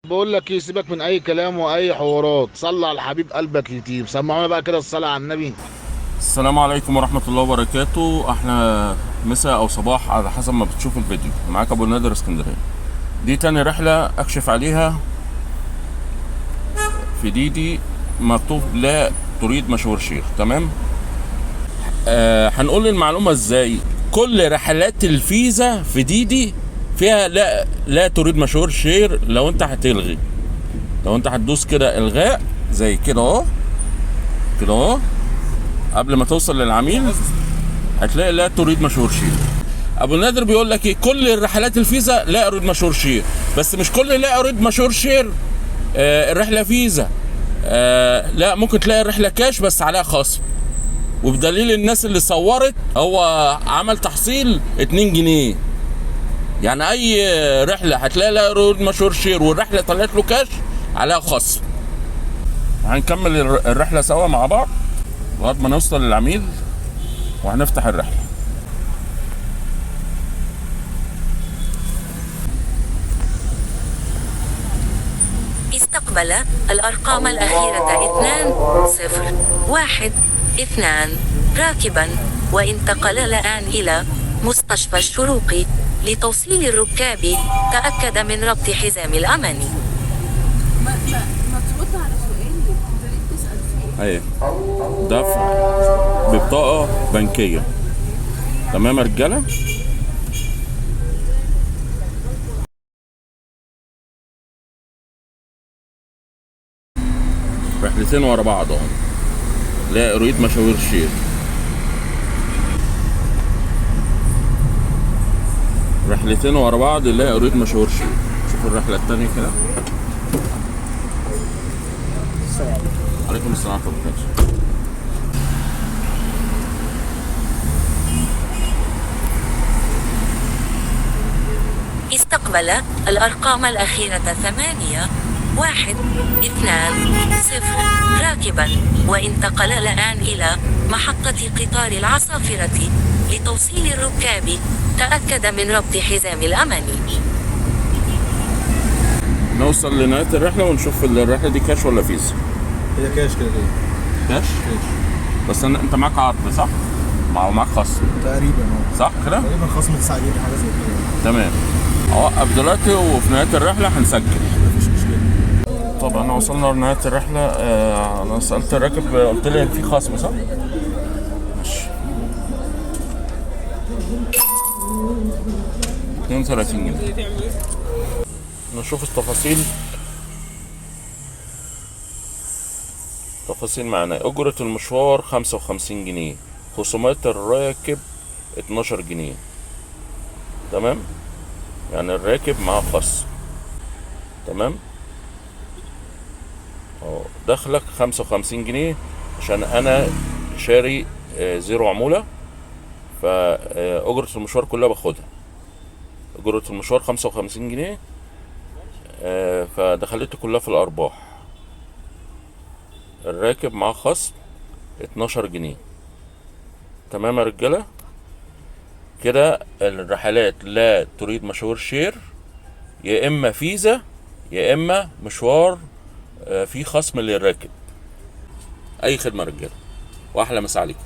بقول لك ايه، سيبك من اي كلام واي حوارات. صلى على الحبيب قلبك يطيب. سمعونا بقى كده الصلاة على النبي. السلام عليكم ورحمة الله وبركاته. احنا مساء او صباح على حسب ما بتشوف الفيديو. معاك ابو نادر اسكندرية. دي تاني رحلة اكشف عليها في ديدي. مكتوب لا تريد مشوار شيخ. تمام. هنقول المعلومة ازاي. كل رحلات الفيزا في ديدي فيها لا تريد مشوار شير. لو انت هتدوس كده الغاء زي كده اهو، كده اهو، قبل ما توصل للعميل هتلاقي لا تريد مشهور شير. ابو نادر بيقول لك ايه؟ كل الرحلات الفيزا لا اريد مشهور شير، بس مش كل لا اريد مشهور شير الرحله فيزا. لا، ممكن تلاقي الرحله كاش بس عليها خصم. وبدليل الناس اللي صورت هو عمل تحصيل 2 جنيه. يعني اي رحله هتلاقي لا اريد مشهور شير والرحله طلعت له كاش عليها خصم. هنكمل الرحله سوا مع بعض لغايه ما نوصل للعميل وهنفتح الرحله. استقبل الأرقام الأخيرة 2-0-1-2 راكبا، وانتقل الآن إلى مستشفى الشروق لتوصيل الركاب. تأكد من ربط حزام الأمان. ما ترد على سؤالي، انت ليه بتسأل فيه؟ ايه، دفع ببطاقة بنكية. تمام يا رجالة. رحلتين ورا بعض اهو. لا اريد مشاوير شير. رحلتين ورا بعض لا اريد مشاوير شير. شوفوا الرحلة التانية كده. عليكم السلام ورحمة الله وبركاته. استقبل الأرقام الأخيرة 8-1-2-0 راكبا، وانتقل الآن إلى محطة قطار العصافرة لتوصيل الركاب. تأكد من ربط حزام الأمان. نوصل لنهاية الرحلة ونشوف الرحلة دي كاش ولا فيزا. هي كاش كده كده. كاش؟ كاش بس انت معاك عرض صح؟ معاك خصم تقريبا صح كده؟ تقريبا خصم 9 جنيه حاجه زي كده. تمام. اوقف دلوقتي وفي نهاية الرحلة هنسجل. مفيش مشكله. طب احنا وصلنا لنهاية الرحلة. انا سألت الراكب قلت لي في خصم صح؟ ماشي. 32 جنيه. نشوف التفاصيل. معنا أجرة المشوار 55 جنيه، خصومات الراكب 12 جنيه. تمام، يعني الراكب معاه خصم. تمام. دخلك 55 جنيه عشان انا شاري زيرو عمولة، فأجرة المشوار كلها باخدها. أجرة المشوار 55 جنيه، فدخلت كلها في الأرباح. الراكب معاه خصم 12 جنيه. تمام يا رجالة. كده الرحلات لا تريد مشاوير شير، يا إما فيزا يا إما مشوار في خصم للراكب. أي خدمة رجالة، وأحلى مسا عليكم.